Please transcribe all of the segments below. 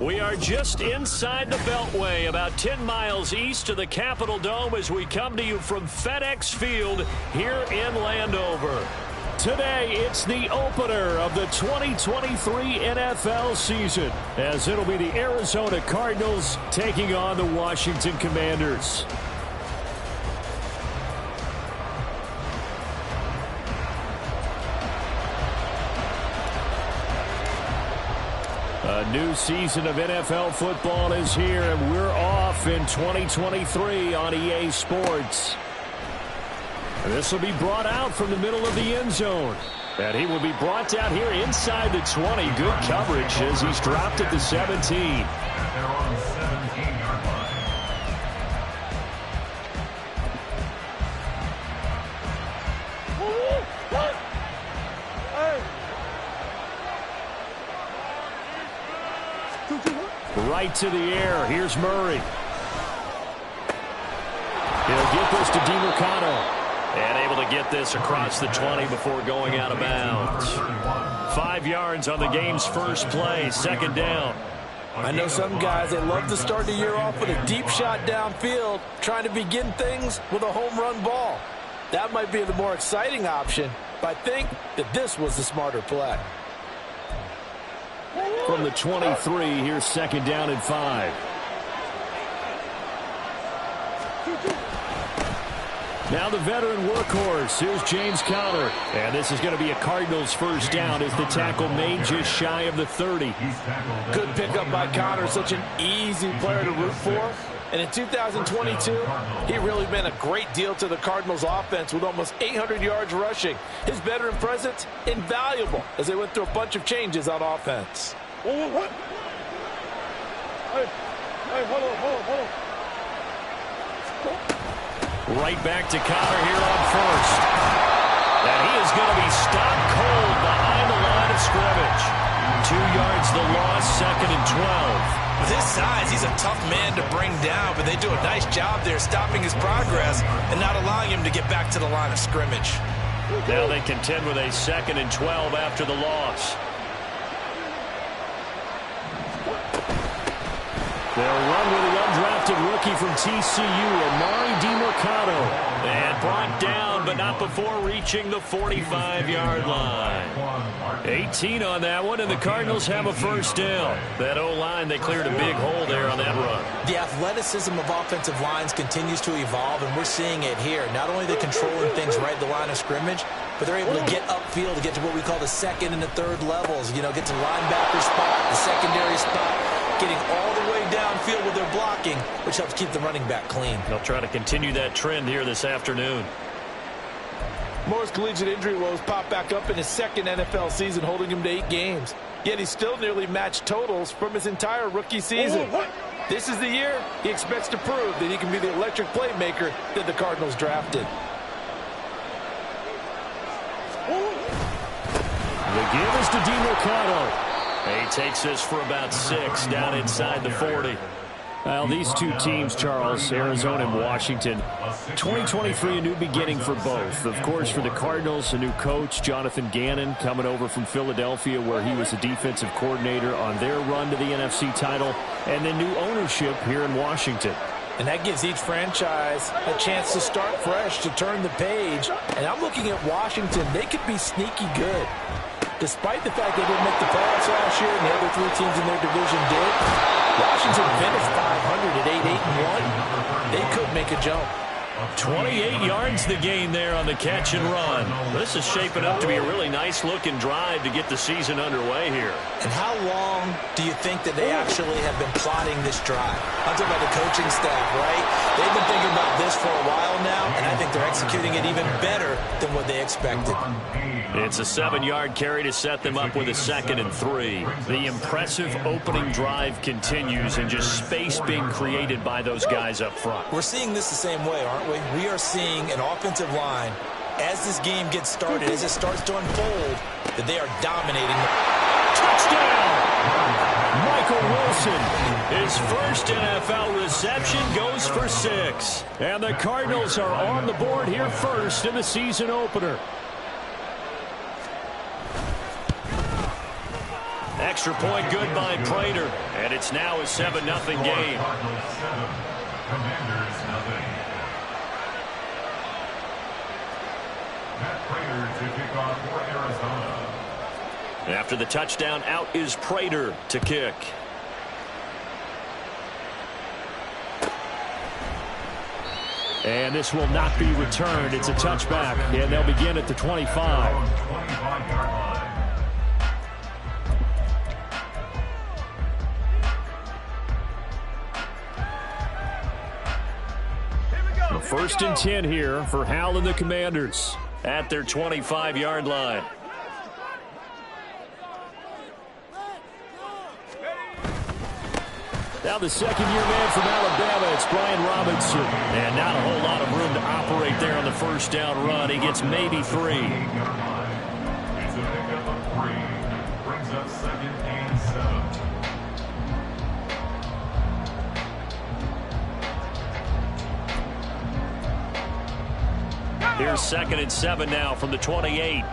We are just inside the Beltway, about 10 miles east of the Capitol Dome as we come to you from FedEx Field here in Landover. Today, it's the opener of the 2023 NFL season, as it'll be the Arizona Cardinals taking on the Washington Commanders. A new season of NFL football is here, and we're off in 2023 on EA Sports. This will be brought out from the middle of the end zone. And he will be brought down here inside the 20. Good coverage as he's dropped at the 17. They're on the 17-yard line. Right to the air. Here's Murray. He'll get this to DiMercato. And able to get this across the 20 before going out of bounds. 5 yards on the game's first play. Second down. I know some guys, they love to start the year off with a deep shot downfield, trying to begin things with a home run ball. That might be the more exciting option, but I think that this was the smarter play. From the 23, here's second down and 5. Now the veteran workhorse. Here's James Conner. And this is going to be a Cardinals first down as the tackle made just shy of the 30. Good pickup by Conner. Such an easy player to root for. And in 2022, he really meant a great deal to the Cardinals offense with almost 800 yards rushing. His veteran presence, invaluable as they went through a bunch of changes on offense. What? Hey, hold on. Right back to Conner here on first. And he is going to be stopped cold behind the line of scrimmage. 2 yards the loss, second and 12. With his size, he's a tough man to bring down, but they do a nice job there stopping his progress and not allowing him to get back to the line of scrimmage. Now they contend with a second and 12 after the loss. They'll run with the undrafted rookie from TCU, Amari DiMercato. And brought down, but not before reaching the 45-yard line. 18 on that one, and the Cardinals have a first down. That O-line, they cleared a big hole there on that run. The athleticism of offensive lines continues to evolve, and we're seeing it here. Not only are they controlling things right at the line of scrimmage, but they're able to get upfield to get to what we call the second and the third levels. You know, get to the linebacker spot, the secondary spot, getting all the way downfield with their blocking, which helps keep the running back clean. They'll try to continue that trend here this afternoon. Moore's collegiate injury woes pop back up in his second NFL season, holding him to 8 games. Yet he still nearly matched totals from his entire rookie season. This is the year he expects to prove that he can be the electric playmaker that the Cardinals drafted. The give is to DiMercato. He takes this for about 6 down inside the 40. Well, these two teams, Charles, Arizona and Washington, 2023, a new beginning for both. Of course, for the Cardinals, a new coach, Jonathan Gannon, coming over from Philadelphia, where he was a defensive coordinator on their run to the NFC title, and then new ownership here in Washington. And that gives each franchise a chance to start fresh, to turn the page. And I'm looking at Washington. They could be sneaky good. Despite the fact they didn't make the playoffs last year and the other 3 teams in their division did, Washington finished 500 at 8-8-1. They could make a jump. 28 yards the gain there on the catch and run. This is shaping up to be a really nice-looking drive to get the season underway here. And how long do you think that they actually have been plotting this drive? I'm talking about the coaching staff, right? They've been thinking about this for a while now, and I think they're executing it even better than what they expected. It's a 7-yard carry to set them up with a second and 3. The impressive opening drive continues, and just space being created by those guys up front. We're seeing this the same way, aren't we? We are seeing an offensive line, as this game gets started, as it starts to unfold, that they are dominating. Touchdown! Michael Wilson, his first NFL reception, goes for 6. And the Cardinals are on the board here first in the season opener. Extra point good by Prater. And it's now a 7-0 game. Cardinals 7, Commanders 0. Matt Prater to kick off for Arizona. After the touchdown, out is Prater to kick. And this will not be returned. It's a touchback, and they'll begin at the 25. 25-yard line. First and 10 here for Hal and the Commanders at their 25-yard line. Now the second-year man from Alabama, it's Brian Robinson. And not a whole lot of room to operate there on the first down run. He gets maybe 3. It's a pickup of 3. Brings up 2nd and 7. Here's 2nd and 7 now from the 28.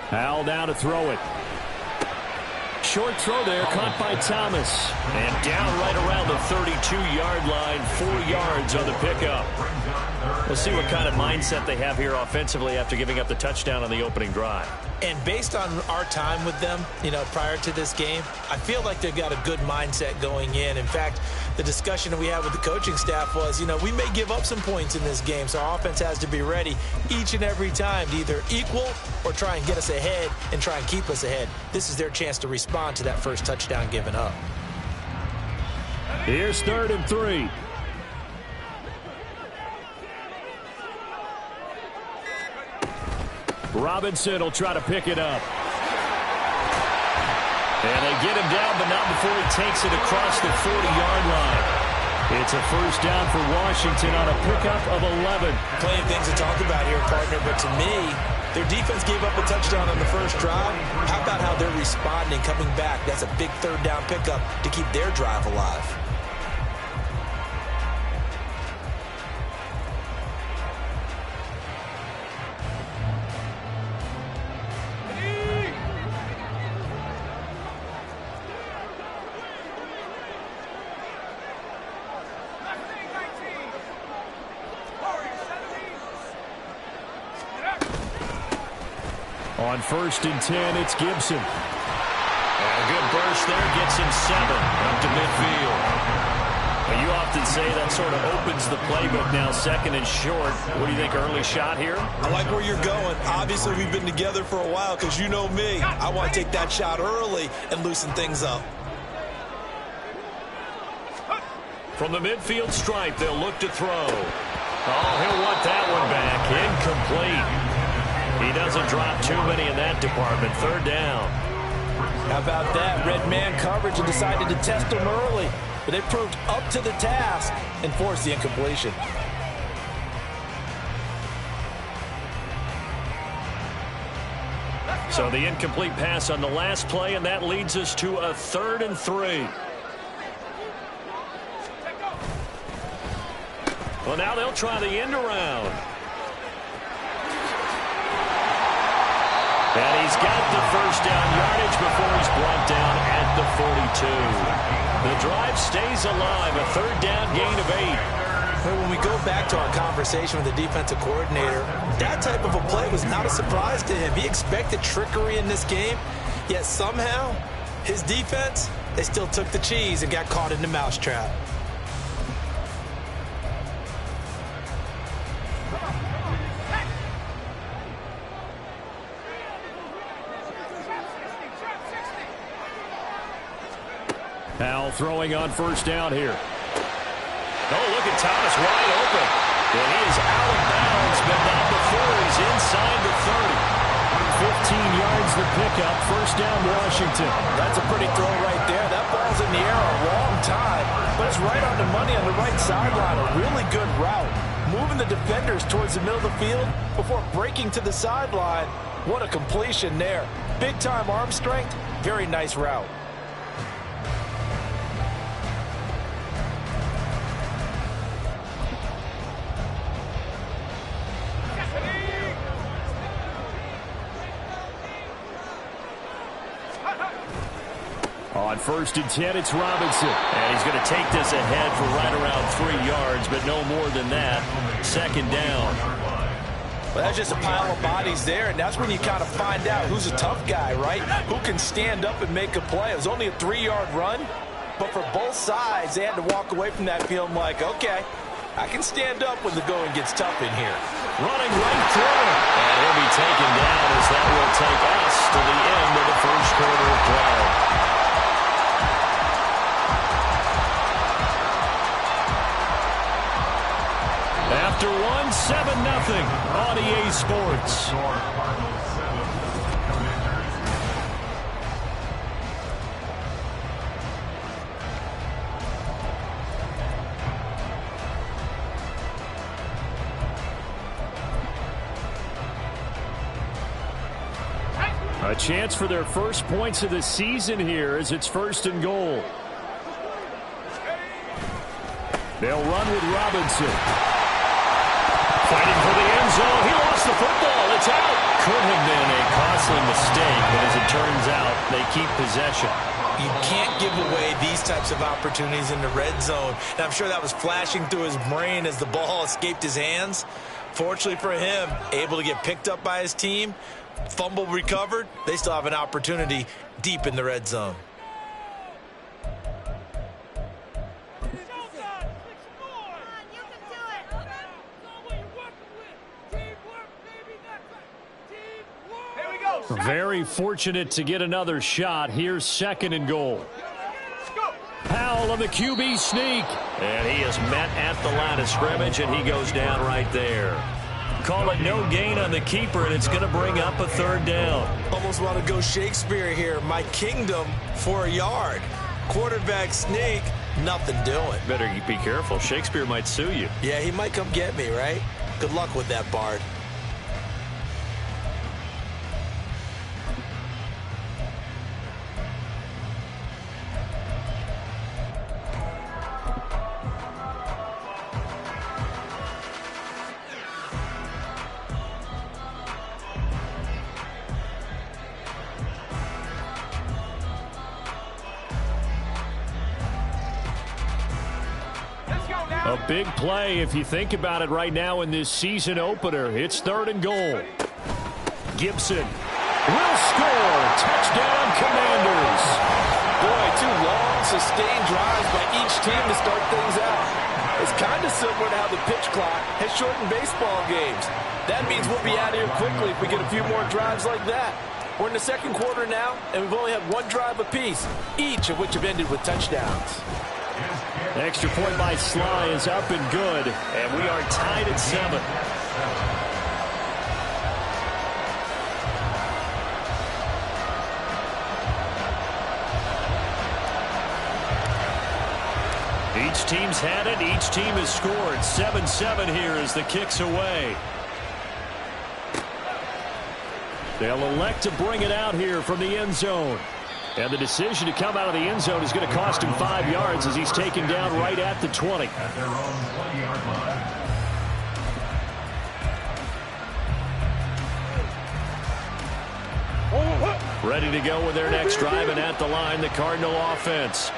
Hal down to throw it. Short throw there, caught by Thomas. And down right around the 32-yard line, 4 yards on the pickup. We'll see what kind of mindset they have here offensively after giving up the touchdown on the opening drive. And based on our time with them, prior to this game, I feel like they've got a good mindset going in. In fact, the discussion that we had with the coaching staff was, we may give up some points in this game, so our offense has to be ready each and every time to either equal or try and get us ahead and try and keep us ahead. This is their chance to respond to that first touchdown given up. Here's 3rd and 3. Robinson will try to pick it up. And they get him down, but not before he takes it across the 40-yard line. It's a first down for Washington on a pickup of 11. Plenty of things to talk about here, partner, but to me, their defense gave up a touchdown on the first drive. How about how they're responding, coming back? That's a big 3rd down pickup to keep their drive alive. On 1st and 10, it's Gibson. And a good burst there gets him 7 up to midfield. Now, you often say that sort of opens the playbook now, 2nd and short. What do you think, early shot here? I like where you're going. Obviously, we've been together for a while because you know me. I want to take that shot early and loosen things up. From the midfield stripe, they'll look to throw. Oh, he'll want that one back. Incomplete. He doesn't drop too many in that department. 3rd down. How about that? Red man coverage and decided to test him early. But they proved up to the task and forced the incompletion. So the incomplete pass on the last play, and that leads us to a 3rd and 3. Well, now they'll try the end around. And he's got the first down yardage before he's brought down at the 42. The drive stays alive, a 3rd down gain of 8. Well, when we go back to our conversation with the defensive coordinator, that type of a play was not a surprise to him. He expected trickery in this game, yet somehow his defense, they still took the cheese and got caught in the mousetrap. Hal throwing on 1st down here. Oh, look at Thomas wide open. And he is out of bounds, but not before he's inside the 30. 15 yards the pickup. 1st down, Washington. That's a pretty throw right there. That ball's in the air a long time, but it's right on the money on the right sideline. A really good route. Moving the defenders towards the middle of the field before breaking to the sideline. What a completion there. Big-time arm strength. Very nice route. On 1st and 10, it's Robinson. And he's going to take this ahead for right around 3 yards, but no more than that. 2nd down. Well, that's just a pile of bodies there, and that's when you kind of find out who's a tough guy, right? Who can stand up and make a play. It was only a 3-yard run, but for both sides, they had to walk away from that feeling like, okay, I can stand up when the going gets tough in here. Running right through. And he'll be taken down as that will take us to the end of the 1st quarter of play. After 7-0 on EA Sports. A chance for their first points of the season here as it's 1st and goal. They'll run with Robinson. Fighting for the end zone. He lost the football. It's out. Could have been a costly mistake, but as it turns out, they keep possession. You can't give away these types of opportunities in the red zone. And I'm sure that was flashing through his brain as the ball escaped his hands. Fortunately for him, able to get picked up by his team, fumble recovered. They still have an opportunity deep in the red zone. Very fortunate to get another shot. Here's 2nd and goal. Powell on the QB sneak. And he is met at the line of scrimmage, and he goes down right there. Call it no gain on the keeper, and it's going to bring up a 3rd down. Almost want to go Shakespeare here. My kingdom for a yard. Quarterback sneak, nothing doing. Better be careful. Shakespeare might sue you. Yeah, he might come get me, right? Good luck with that, Bard. A big play if you think about it right now in this season opener. It's 3rd and goal. Gibson will score. Touchdown, Commanders. Boy, 2 long, sustained drives by each team to start things out. It's kind of similar to how the pitch clock has shortened baseball games. That means we'll be out of here quickly if we get a few more drives like that. We're in the 2nd quarter now, and we've only had 1 drive apiece, each of which have ended with touchdowns. Extra point by Sly is up and good, and we are tied at 7. Each team's had it. Each team has scored. 7-7 here as the kick's away. They'll elect to bring it out here from the end zone. And the decision to come out of the end zone is going to cost him 5 yards as he's taken down right at the 20. At their own 20-yard line. Ready to go with their next drive, and at the line, the Cardinal offense.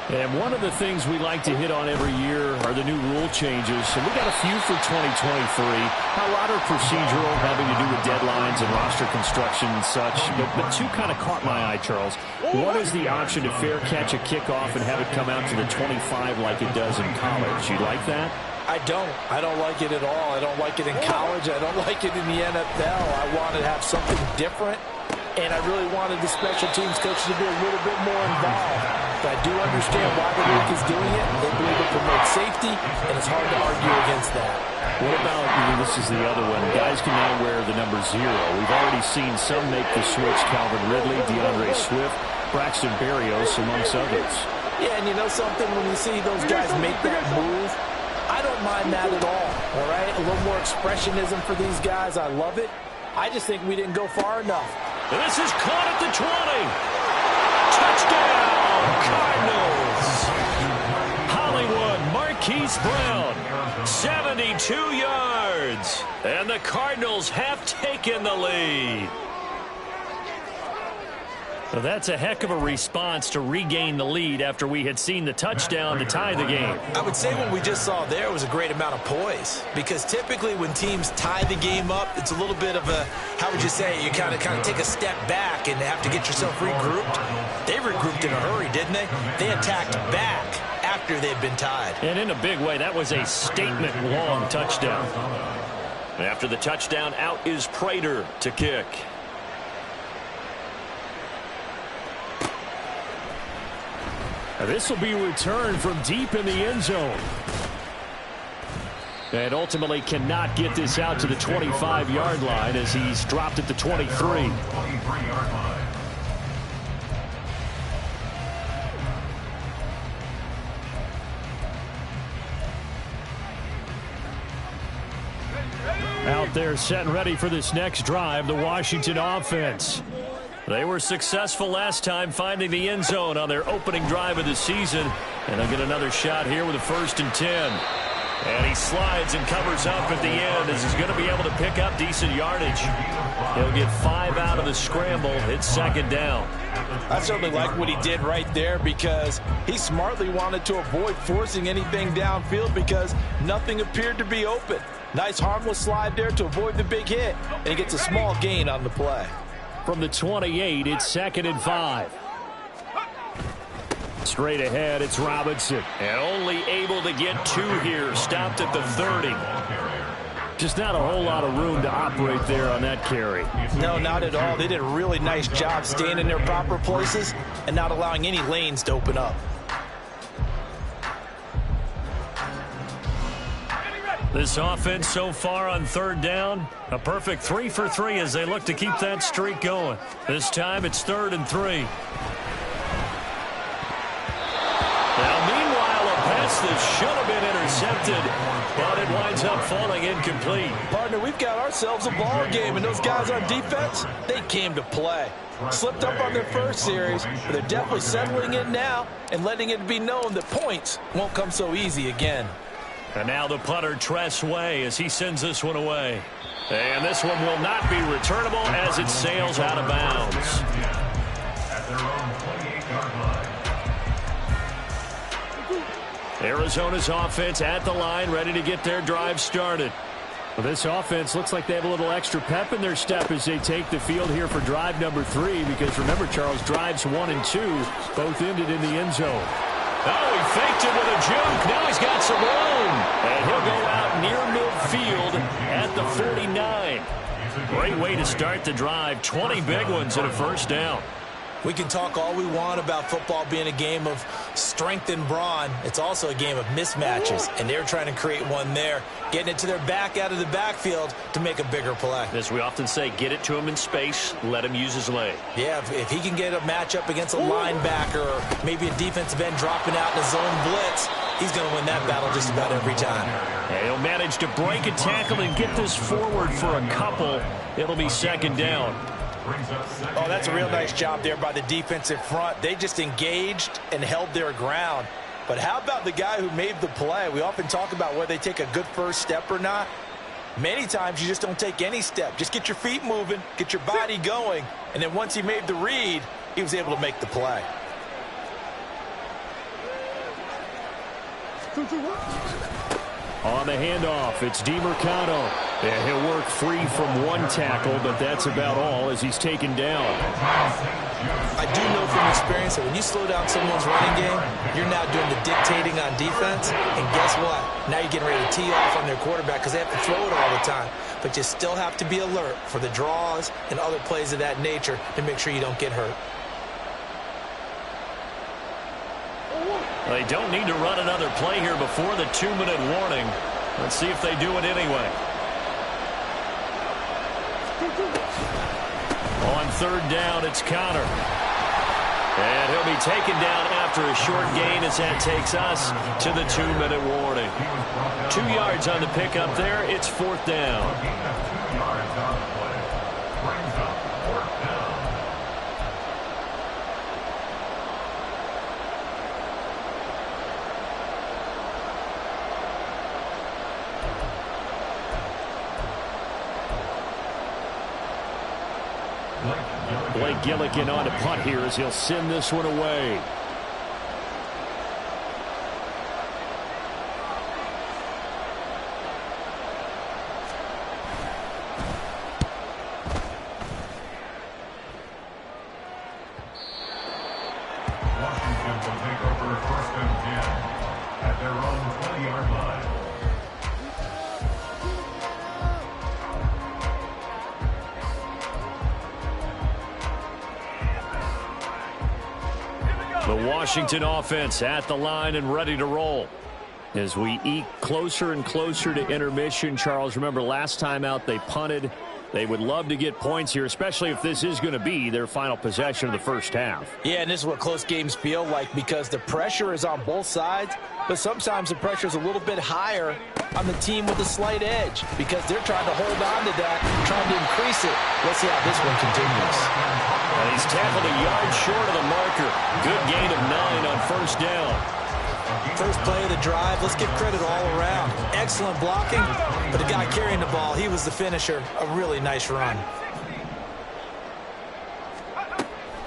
And one of the things we like to hit on every year are the new rule changes. And we got a few for 2023. A lot are procedural, having to do with deadlines and roster construction and such. But 2 kind of caught my eye, Charles. One is the option to fair catch a kickoff and have it come out to the 25 like it does in college. You like that? I don't. I don't like it at all. I don't like it in college. I don't like it in the NFL. I want to have something different. And I really wanted the special teams coach to be a little bit more involved. But I do understand why the league is doing it. They believe it promotes safety, and it's hard to argue against that. What about, this is the other one, guys can now wear the number 0. We've already seen some make the switch, Calvin Ridley, DeAndre Swift, Braxton Berrios, amongst others. Yeah, and you know something, when you see those guys make that move, I don't mind that at all right? A little more expressionism for these guys. I love it. I just think we didn't go far enough. And this is caught at the 20. Touchdown, Cardinals. Hollywood, Marquise Brown, 72 yards. And the Cardinals have taken the lead. Well, that's a heck of a response to regain the lead after we had seen the touchdown to tie the game. I would say what we just saw there was a great amount of poise, because typically when teams tie the game up, it's a little bit of a, how would you say, you kind of take a step back and have to get yourself regrouped. They regrouped in a hurry, didn't they? They attacked back after they had been tied. And in a big way, that was a statement-long touchdown. After the touchdown, out is Prater to kick. This will be returned from deep in the end zone. And ultimately cannot get this out to the 25-yard line as he's dropped at the 23. Out there set and ready for this next drive, the Washington offense. They were successful last time finding the end zone on their opening drive of the season. And they'll get another shot here with a 1st and 10. And he slides and covers up at the end as he's going to be able to pick up decent yardage. He'll get 5 out of the scramble. It's 2nd down. I certainly like what he did right there, because he smartly wanted to avoid forcing anything downfield because nothing appeared to be open. Nice harmless slide there to avoid the big hit, and he gets a small gain on the play. From the 28, it's 2nd and 5. Straight ahead, it's Robinson. And only able to get 2 here. Stopped at the 30. Just not a whole lot of room to operate there on that carry. No, not at all. They did a really nice job staying in their proper places and not allowing any lanes to open up. This offense so far on 3rd down, a perfect 3 for 3 as they look to keep that streak going. This time it's 3rd and 3. Now, meanwhile, a pass that should have been intercepted, but it winds up falling incomplete. Partner, we've got ourselves a ball game, and those guys on defense, they came to play. Slipped up on their first series, but they're definitely settling in now and letting it be known that points won't come so easy again. And now the punter, Tress Way, as he sends this one away. And this one will not be returnable as it sails out of bounds. Arizona's offense at the line, ready to get their drive started. Well, this offense looks like they have a little extra pep in their step as they take the field here for drive number 3, because remember, Charles, drives 1 and 2 both ended in the end zone. Oh, he faked it with a juke. Now he's got some room. And he'll go out near midfield at the 49. Great way to start the drive. 20 big ones and a 1st down. We can talk all we want about football being a game of strength and brawn. It's also a game of mismatches, and they're trying to create one there, getting it to their back out of the backfield to make a bigger play. As we often say, get it to him in space, let him use his leg. Yeah, if he can get a matchup against a linebacker or maybe a defensive end dropping out in a zone blitz, he's going to win that battle just about every time. And he'll manage to break a tackle and get this forward for a couple. It'll be 2nd down. Oh, that's a real nice job there by the defensive front. They just engaged and held their ground. But how about the guy who made the play? We often talk about whether they take a good first step or not. Many times you just don't take any step. Just get your feet moving, get your body going, and then once he made the read, he was able to make the play. On the handoff, it's DeMercado. And he'll work free from 1 tackle, but that's about all as he's taken down. I do know from experience that when you slow down someone's running game, you're now doing the dictating on defense. And guess what? Now you're getting ready to tee off on their quarterback because they have to throw it all the time. But you still have to be alert for the draws and other plays of that nature to make sure you don't get hurt. They don't need to run another play here before the 2-minute warning. Let's see if they do it anyway. On 3rd down, it's Connor. And he'll be taken down after a short gain as that takes us to the 2-minute warning. 2 yards on the pickup there. It's 4th down. Blake Gillikin on to punt here as he'll send this one away. Washington will take over 1st and 10 at their own 20-yard line. The Washington offense at the line and ready to roll. As we eke closer and closer to intermission, Charles, remember last time out they punted. They would love to get points here, especially if this is going to be their final possession of the first half. Yeah, and this is what close games feel like because the pressure is on both sides, but sometimes the pressure is a little bit higher on the team with a slight edge because they're trying to hold on to that, trying to increase it. Let's see how this one continues. And he's tackled a yard short of the marker. Good gain of 9 on first down. First play of the drive, let's give credit all around. Excellent blocking, but the guy carrying the ball, he was the finisher. A really nice run.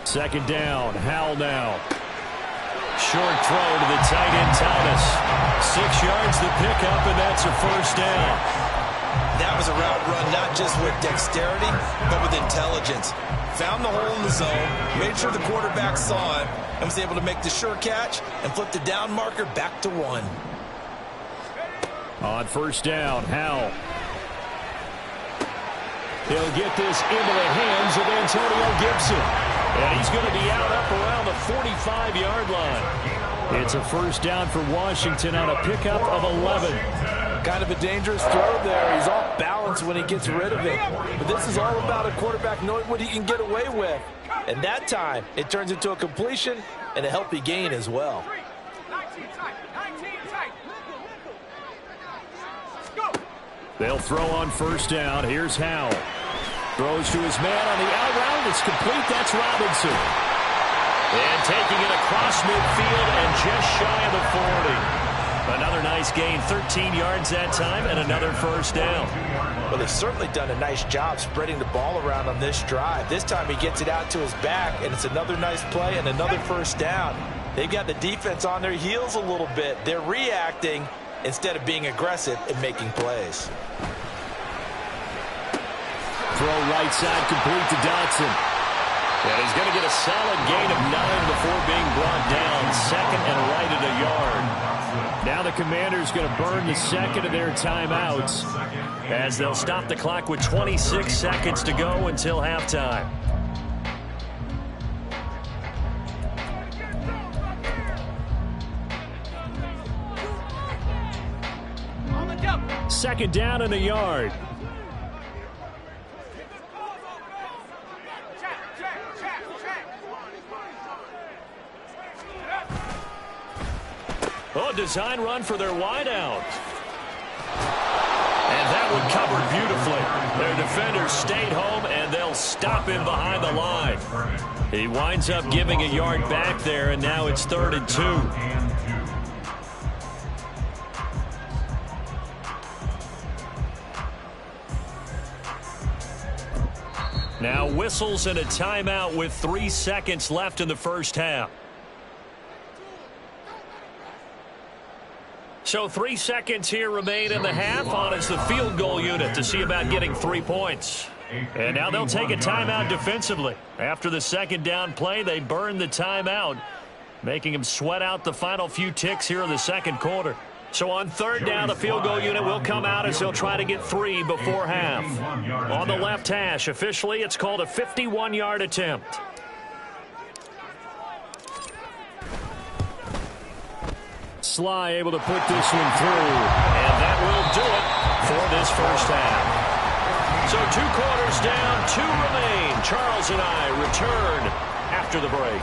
Second down, Howell now. Short throw to the tight end, Thomas. 6 yards the pickup, and that's a first down. That was a route run not just with dexterity, but with intelligence. Found the hole in the zone, made sure the quarterback saw it, and was able to make the sure catch and flip the down marker back to 1. On first down, Howell. He'll get this into the hands of Antonio Gibson. And he's going to be out up around the 45-yard line. It's a first down for Washington on a pickup of 11. Kind of a dangerous throw there. He's off balance when he gets rid of it. But this is all about a quarterback knowing what he can get away with. And that time, it turns into a completion and a healthy gain as well. They'll throw on first down. Here's Howell. Throws to his man on the out route. It's complete. That's Robinson. And taking it across midfield and just shy of the 40. Another nice gain, 13 yards that time, and another first down. Well, they've certainly done a nice job spreading the ball around on this drive. This time he gets it out to his back, and it's another nice play and another first down. They've got the defense on their heels a little bit. They're reacting instead of being aggressive and making plays. Throw right side complete to Dotson. And he's going to get a solid gain of 9 before being brought down. Second and right at a yard. Now the Commanders going to burn the second of their timeouts as they'll stop the clock with 26 seconds to go until halftime. Second down and a yard. Oh, design run for their wideout. And that one covered beautifully. Their defenders stayed home, and they'll stop him behind the line. He winds up giving a yard back there, and now it's 3rd and 2. Now whistles and a timeout with 3 seconds left in the first half. So 3 seconds here remain in the half. On is the field goal unit to see about getting 3 points. And now they'll take a timeout defensively. After the second down play, they burn the timeout, making them sweat out the final few ticks here in the second quarter. So on 3rd down, the field goal unit will come out as they'll try to get 3 before half. On the left hash, officially, it's called a 51-yard attempt. Sly able to put this one through, and that will do it for this first half. So 2 quarters down, 2 remain. Charles and I return after the break.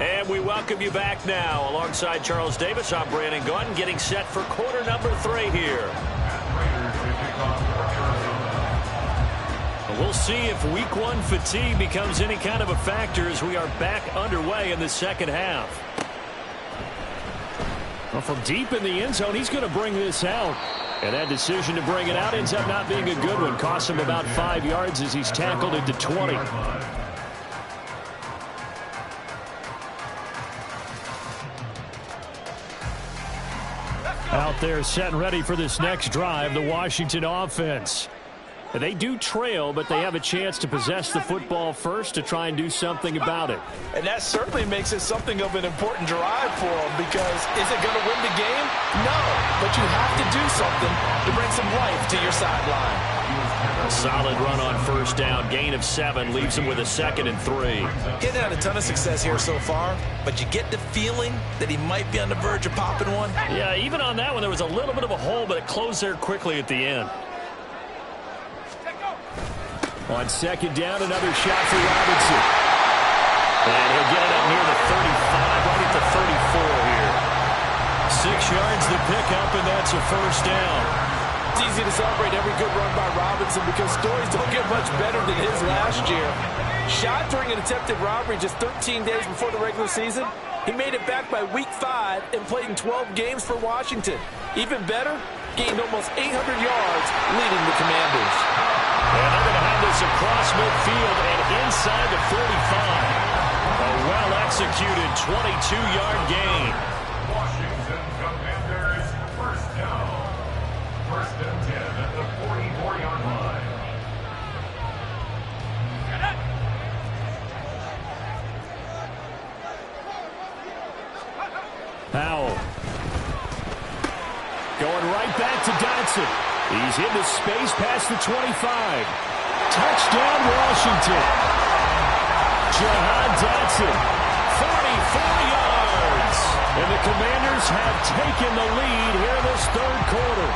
And we welcome you back now. Alongside Charles Davis, I'm Brandon Gaudin, getting set for quarter number 3 here. We'll see if week one fatigue becomes any kind of a factor as we are back underway in the second half. Well, from deep in the end zone, he's going to bring this out. And that decision to bring it out ends up not being a good one. Costs him about 5 yards as he's tackled into 20. Out there set and ready for this next drive, the Washington offense. They do trail, but they have a chance to possess the football first to try and do something about it. And that certainly makes it something of an important drive for them, because is it going to win the game? No, but you have to do something to bring some life to your sideline. A solid run on first down, gain of 7, leaves him with a 2nd and 3. Getting had a ton of success here so far, but you get the feeling that he might be on the verge of popping one. Yeah, even on that one, there was a little bit of a hole, but it closed there quickly at the end. On second down, another shot for Robinson. And he'll get it up near the 35, right at the 34 here. 6 yards the pickup, and that's a first down. It's easy to celebrate every good run by Robinson because stories don't get much better than his last year. Shot during an attempted robbery just 13 days before the regular season. He made it back by week 5 and played in 12 games for Washington. Even better, gained almost 800 yards leading the Commanders. And they're going to have this across midfield and inside the 45. A well-executed 22-yard gain. Washington Commanders first down. First and 10 at the 44-yard line. Powell. Going right back to Dotson. He's into space past the 25. Touchdown, Washington. Jahan Dotson, 44 yards. And the Commanders have taken the lead here in this third quarter.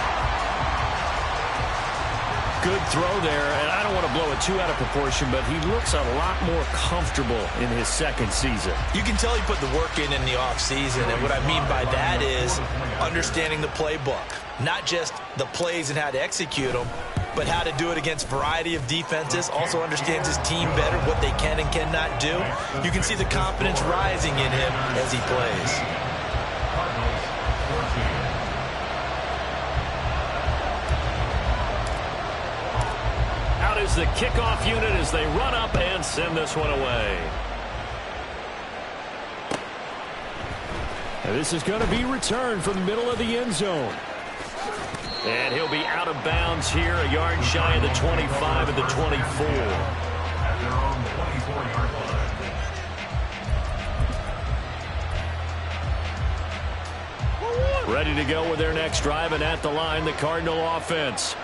Good throw there, and I don't want to blow it too out of proportion, but he looks a lot more comfortable in his second season. You can tell he put the work in the offseason, and what I mean by that is understanding the playbook. Not just the plays and how to execute them, but how to do it against a variety of defenses. Also understands his team better, what they can and cannot do. You can see the confidence rising in him as he plays. Out is the kickoff unit as they run up and send this one away. And this is going to be returned from the middle of the end zone. And he'll be out of bounds here, a yard shy of the 25 and the 24. At their own 24-yard line. Ready to go with their next drive, and at the line, the Cardinal offense.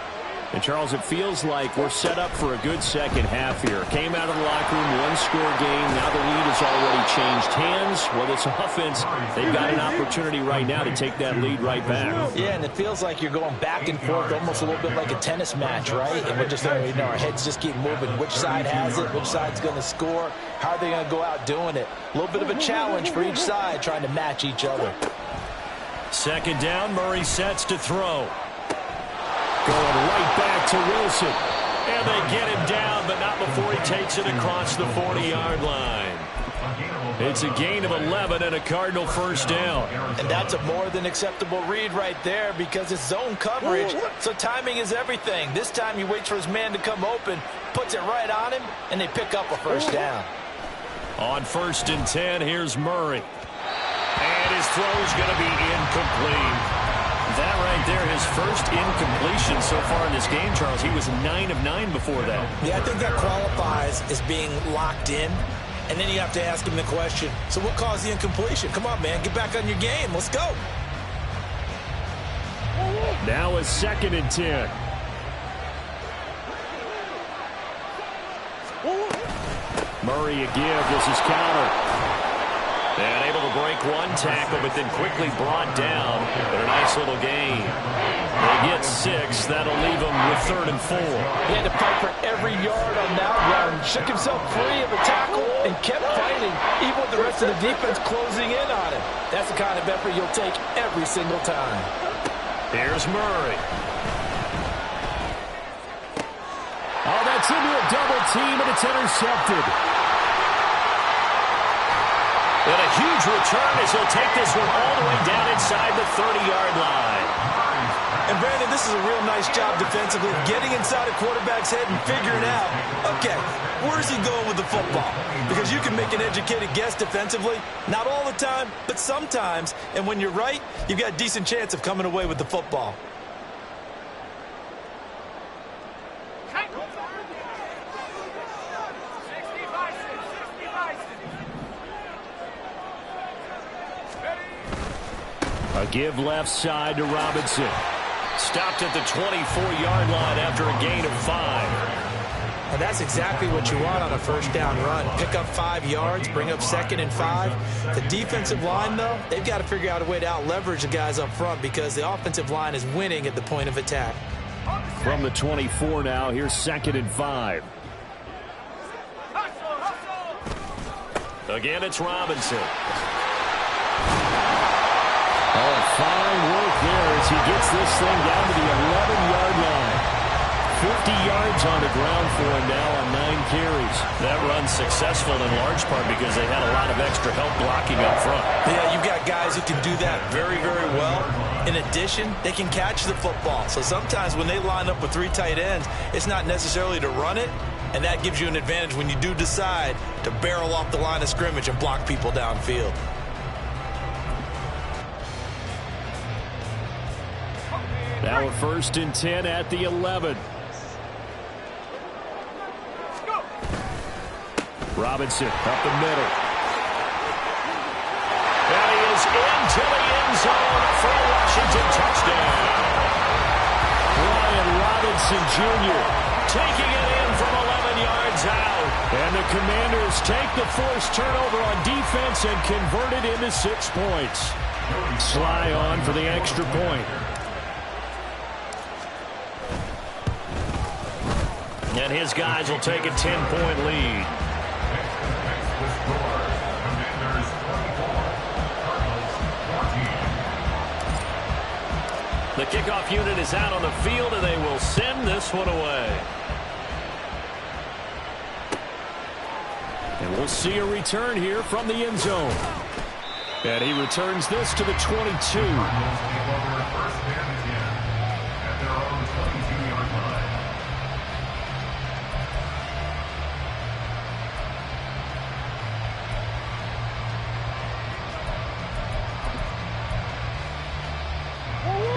And, Charles, it feels like we're set up for a good second half here. Came out of the locker room, one-score game. Now the lead has already changed hands. Well, this offense, they've got an opportunity right now to take that lead right back. Yeah, and it feels like you're going back and forth, almost a little bit like a tennis match, right? And we're just, our heads just keep moving. Which side has it? Which side's going to score? How are they going to go out doing it? A little bit of a challenge for each side, trying to match each other. Second down, Murray sets to throw. Going right back to Wilson. And they get him down, but not before he takes it across the 40-yard line. It's a gain of 11 and a Cardinal first down. And that's a more than acceptable read right there because it's zone coverage, so timing is everything. This time he waits for his man to come open, puts it right on him, and they pick up a first down. On first and 10, here's Murray. And his throw's going to be incomplete. That right there, his first incompletion so far in this game, Charles. He was 9 of 9 before that. Yeah, I think that qualifies as being locked in. And then you have to ask him the question, so what caused the incompletion? Come on, man, get back on your game. Let's go. Now a second and 10. Murray again. This is counter. And able to break one tackle, but then quickly brought down. But a nice little gain. They get 6. That'll leave them with 3rd and 4. He had to fight for every yard on that run. Shook himself free of a tackle and kept fighting, even with the rest of the defense closing in on him. That's the kind of effort you'll take every single time. Here's Murray. Oh, that's Gets into a double team, and it's intercepted. And a huge return as he'll take this one all the way down inside the 30-yard line. And, Brandon, this is a real nice job defensively, getting inside a quarterback's head and figuring out, okay, where's he going with the football? Because you can make an educated guess defensively, not all the time, but sometimes. And when you're right, you've got a decent chance of coming away with the football. A give left side to Robinson. Stopped at the 24-yard line after a gain of 5. And that's exactly what you want on a first down run. Pick up 5 yards, bring up 2nd and 5. The defensive line, though, they've got to figure out a way to out-leverage the guys up front because the offensive line is winning at the point of attack. From the 24 now, here's 2nd and 5. Again, it's Robinson. Oh, fine work there as he gets this thing down to the 11-yard line. 50 yards on the ground for him now on 9 carries. That run's successful in large part because they had a lot of extra help blocking up front. Yeah, you've got guys who can do that very, very well. In addition, they can catch the football. So sometimes when they line up with 3 tight ends, it's not necessarily to run it, and that gives you an advantage when you do decide to barrel off the line of scrimmage and block people downfield. Now a 1st and 10 at the 11. Robinson up the middle. And he is into the end zone for a Washington touchdown. Brian Robinson Jr. taking it in from 11 yards out. And the Commanders take the forced turnover on defense and convert it into 6 points. Sly on for the extra point. And his guys will take a 10-point lead. The kickoff unit is out on the field, and they will send this one away. And we'll see a return here from the end zone. And he returns this to the 22.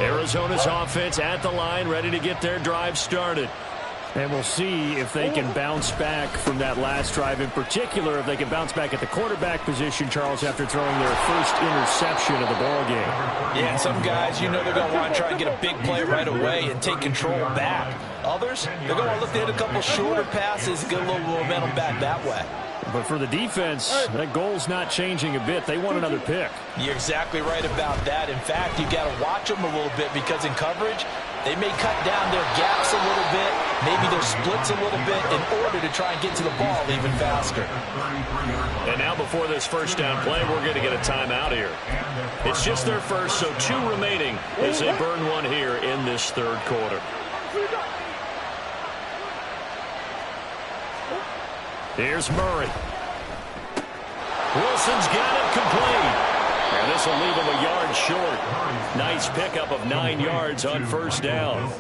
Arizona's offense at the line, ready to get their drive started. And we'll see if they can bounce back from that last drive. In particular, if they can bounce back at the quarterback position, Charles, after throwing their first interception of the ballgame. Yeah, and some guys, you know they're going to want to try and get a big play right away and take control back. Others, they're going to look to hit a couple shorter passes, get a little momentum back that way. But for the defense, that goal's not changing a bit. They want another pick. You're exactly right about that. In fact, you got to watch them a little bit because in coverage, they may cut down their gaps a little bit, maybe their splits a little bit in order to try and get to the ball even faster. And now before this first down play, we're going to get a timeout here. It's just their first, so 2 remaining as they burn one here in this 3rd quarter. Here's Murray. Wilson's got it complete. And this will leave him a yard short. Nice pickup of 9 yards on first down.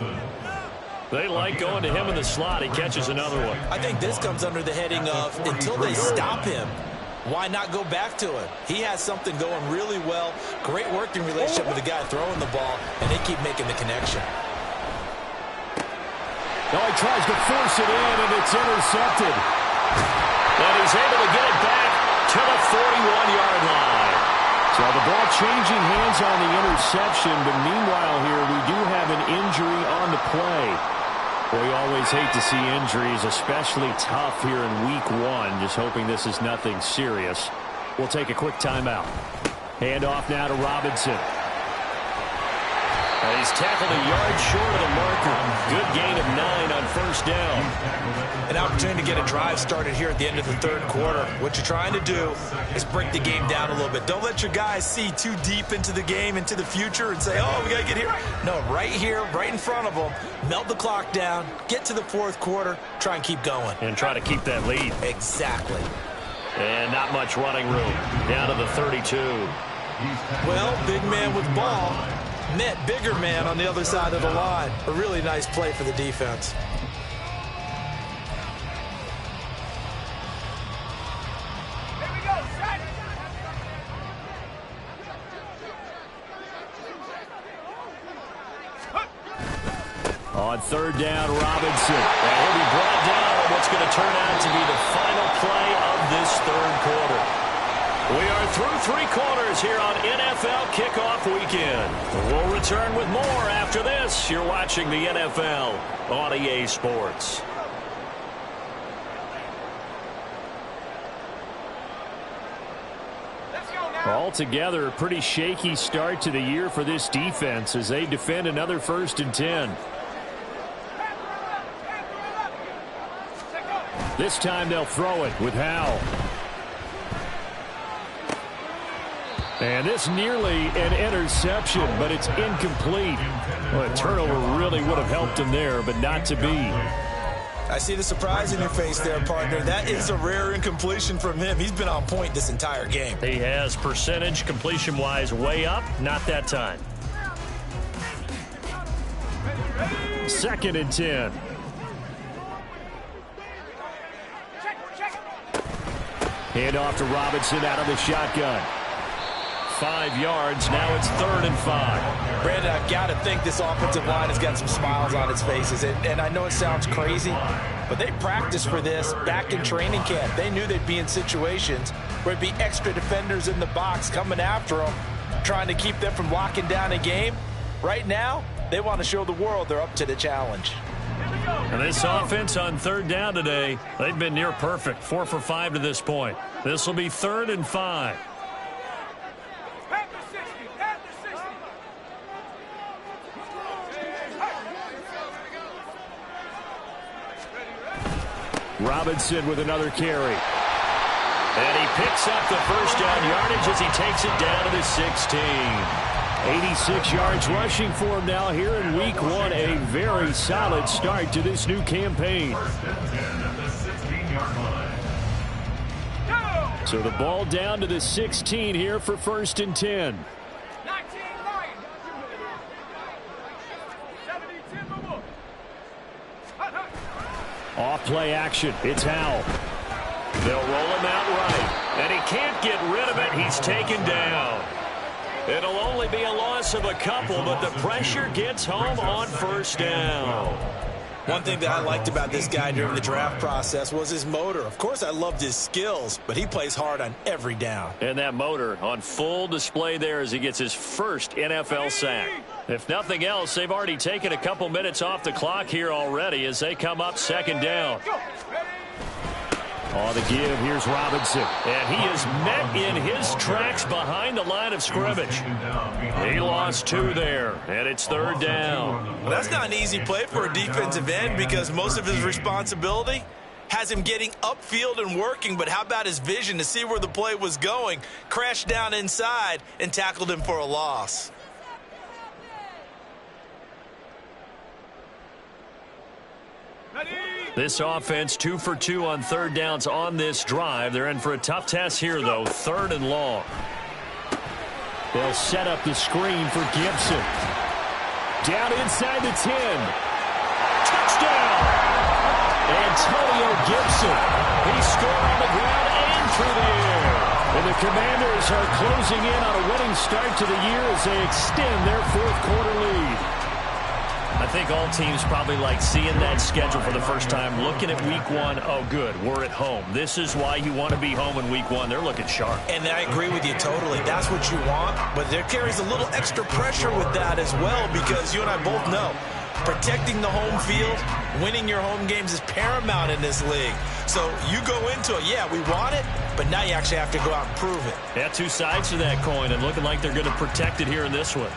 They like going to him in the slot. He catches another one. I think this comes under the heading of until they stop him, why not go back to him? He has something going really well. Great working relationship with the guy throwing the ball, and they keep making the connection. Now he tries to force it in, and it's intercepted. And he's able to get it back to the 41-yard line. So the ball changing hands on the interception, but meanwhile here we do have an injury on the play. We always hate to see injuries, especially tough here in week 1. Just hoping this is nothing serious. We'll take a quick timeout. Handoff now to Robinson. And he's tackled a yard short of the marker. Good gain of 9 on first down. An opportunity to get a drive started here at the end of the third quarter. What you're trying to do is break the game down a little bit. Don't let your guys see too deep into the game, into the future, and say, oh, we got to get here. No, right here, right in front of them, melt the clock down, get to the fourth quarter, try and keep going. And try to keep that lead. Exactly. And not much running room. Down to the 32. Well, big man with ball met bigger man on the other side of the line. A really nice play for the defense. On third down, Robinson. And he'll be brought down on what's going to turn out to be the final play of this third quarter. We are through three quarters here on NFL Kickoff Weekend. We'll return with more after this. You're watching the NFL on EA Sports. Altogether, a pretty shaky start to the year for this defense as they defend another 1st and 10. This time they'll throw it with Howell. And this nearly an interception, but it's incomplete. Well, a turnover really would have helped him there, but not to be. I see the surprise in your face there, partner. That is a rare incompletion from him. He's been on point this entire game. He has percentage completion-wise way up. Not that time. 2nd and 10. Hand off to Robinson out of the shotgun. 5 yards. Now it's 3rd and 5. Brandon, I've got to think this offensive line has got some smiles on its faces. And I know it sounds crazy, but they practiced for this back in training camp. They knew they'd be in situations where it'd be extra defenders in the box coming after them, trying to keep them from locking down a game. Right now, they want to show the world they're up to the challenge. And this offense on 3rd down today, they've been near perfect. 4 for 5 to this point. This will be 3rd and 5. Robinson with another carry. And he picks up the first down yardage as he takes it down to the 16. 86 yards rushing for him now here in week 1. A very solid start to this new campaign. So the ball down to the 16 here for 1st and 10. Off play action. It's Howell. They'll roll him out right. And he can't get rid of it. He's taken down. It'll only be a loss of a couple, but the pressure gets home on 1st down. One thing that I liked about this guy during the draft process was his motor. Of course, I loved his skills, but he plays hard on every down. And that motor on full display there as he gets his first NFL sack. If nothing else, they've already taken a couple minutes off the clock here already as they come up 2nd down. On the give, here's Robinson. And he is met in his tracks behind the line of scrimmage. He lost 2 there, and it's 3rd down. Well, that's not an easy play for a defensive end because most of his responsibility has him getting upfield and working, but how about his vision to see where the play was going, crashed down inside, and tackled him for a loss. This offense 2 for 2 on 3rd downs on this drive. They're in for a tough test here, though. 3rd and long. They'll set up the screen for Gibson. Down inside the 10. Touchdown! Antonio Gibson. He scored on the ground and through the air. And the Commanders are closing in on a winning start to the year as they extend their 4th quarter lead. I think all teams probably like seeing that schedule for the first time, looking at week 1. Oh, good, we're at home. This is why you want to be home in week 1. They're looking sharp. And I agree with you totally. That's what you want, but there carries a little extra pressure with that as well because you and I both know protecting the home field, winning your home games is paramount in this league. So you go into it, yeah, we want it, but now you actually have to go out and prove it. Yeah, 2 sides to that coin, and looking like they're going to protect it here in this one.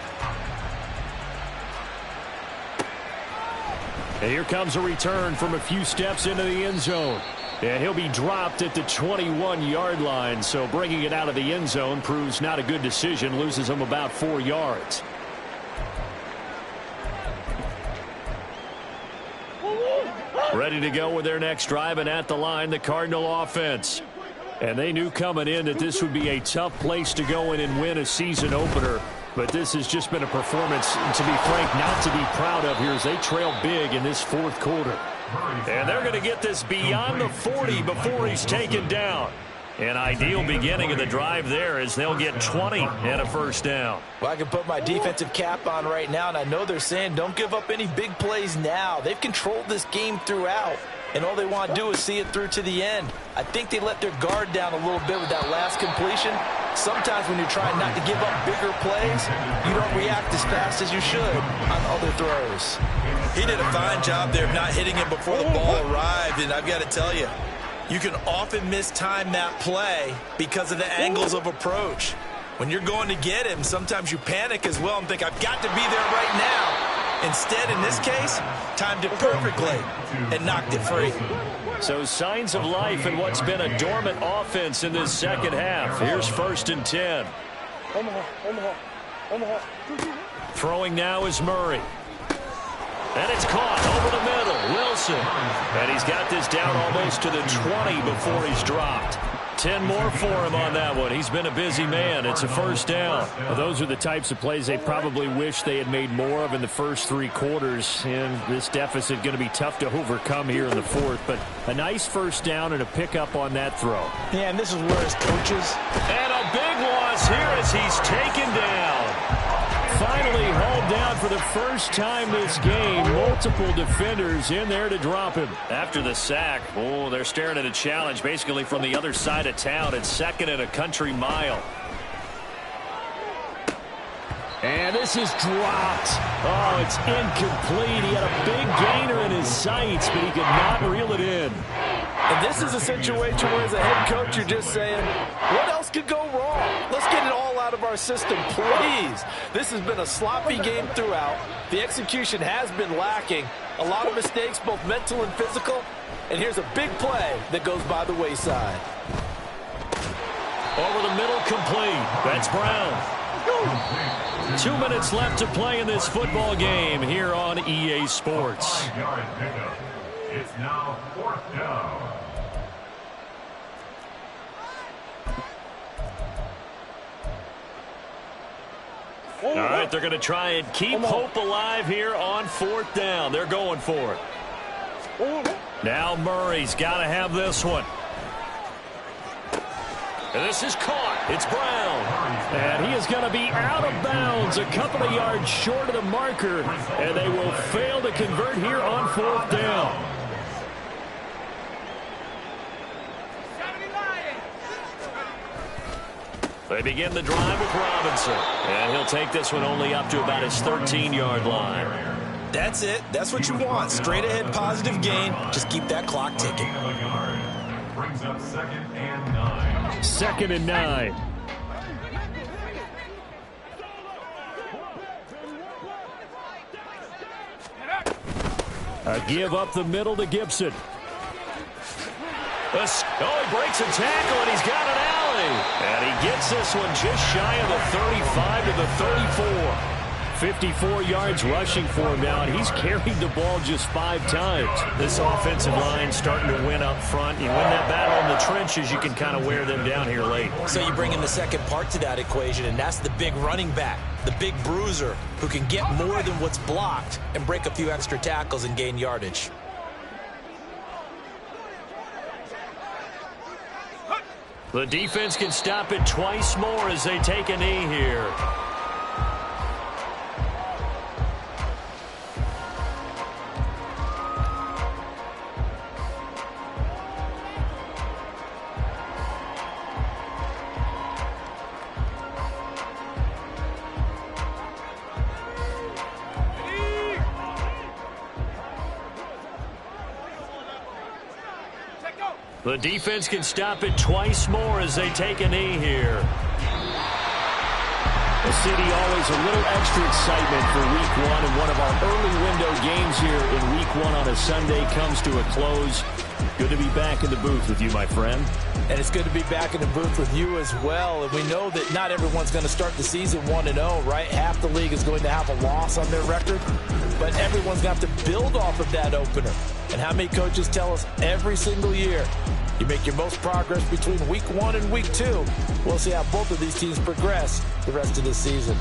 And here comes a return from a few steps into the end zone. And he'll be dropped at the 21-yard line. So bringing it out of the end zone proves not a good decision. Loses him about 4 yards. Ready to go with their next drive, and at the line, the Cardinal offense. And they knew coming in that this would be a tough place to go in and win a season opener. But this has just been a performance, to be frank, not to be proud of here as they trail big in this fourth quarter. And they're going to get this beyond the 40 before he's taken down. An ideal beginning of the drive there as they'll get 20 and a first down. Well, I can put my defensive cap on right now, and I know they're saying don't give up any big plays now. They've controlled this game throughout, and all they want to do is see it through to the end. I think they let their guard down a little bit with that last completion. Sometimes when you're trying not to give up bigger plays, you don't react as fast as you should on other throws. He did a fine job there of not hitting him before the ball arrived, and I've got to tell you, you can often mistime that play because of the angles of approach. When you're going to get him, sometimes you panic as well and think, I've got to be there right now. Instead, in this case, timed it perfectly and knocked it free. So signs of life in what's been a dormant offense in this second half. Here's 1st and 10. Throwing now is Murray. And it's caught over the middle. Wilson. And he's got this down almost to the 20 before he's dropped. 10 more for him on that one. He's been a busy man. It's a first down. Well, those are the types of plays they probably wish they had made more of in the first 3 quarters. And this deficit going to be tough to overcome here in the fourth. But a nice first down and a pickup on that throw. Yeah, and this is where his coaches. And a big loss here as he's taken down. Finally hauled down for the first time this game. Multiple defenders in there to drop him. After the sack, oh, they're staring at a challenge basically from the other side of town. It's 2nd and a country mile. And this is dropped. Oh, it's incomplete. He had a big gainer in his sights, but he could not reel it in. And this is a situation where as a head coach you're just saying, what else could go wrong? Let's get it all out of our system, please. This has been a sloppy game throughout. The execution has been lacking. A lot of mistakes, both mental and physical. And here's a big play that goes by the wayside. Over the middle, complete. That's Brown. 2 minutes left to play in this football game here on EA Sports. It's now 4th down. All right, they're going to try and keep hope alive here on 4th down. They're going for it. Now Murray's got to have this one. And this is caught. It's Brown. And he is going to be out of bounds a couple of yards short of the marker. And they will fail to convert here on 4th down. They begin the drive with Robinson. And he'll take this one only up to about his 13-yard line. That's it. That's what you want. Straight ahead positive gain. Just keep that clock ticking. Brings up 2nd and 9. 2nd and 9. A give up the middle to Gibson. Oh, he breaks a tackle, and he's got an alley. And he gets this one just shy of the 35 to the 34. 54 yards rushing for him now, and he's carried the ball just 5 times. This offensive line starting to win up front. You win that battle in the trenches, you can kind of wear them down here late. So you bring in the second part to that equation, and that's the big running back, the big bruiser, who can get more than what's blocked and break a few extra tackles and gain yardage. The defense can stop it twice more as they take a knee here. The defense can stop it twice more as they take a knee here. The city always a little extra excitement for Week 1, and one of our early window games here in Week 1 on a Sunday comes to a close. Good to be back in the booth with you, my friend. And it's good to be back in the booth with you as well. And we know that not everyone's going to start the season 1-0, right? Half the league is going to have a loss on their record, but everyone's going to have to build off of that opener. And how many coaches tell us every single year, you make your most progress between Week 1 and Week 2. We'll see how both of these teams progress the rest of the season.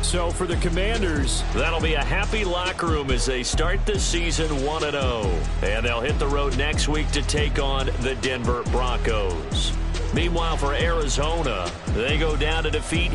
So for the Commanders, that'll be a happy locker room as they start the season 1-0. And they'll hit the road next week to take on the Denver Broncos. Meanwhile, for Arizona, they go down to defeat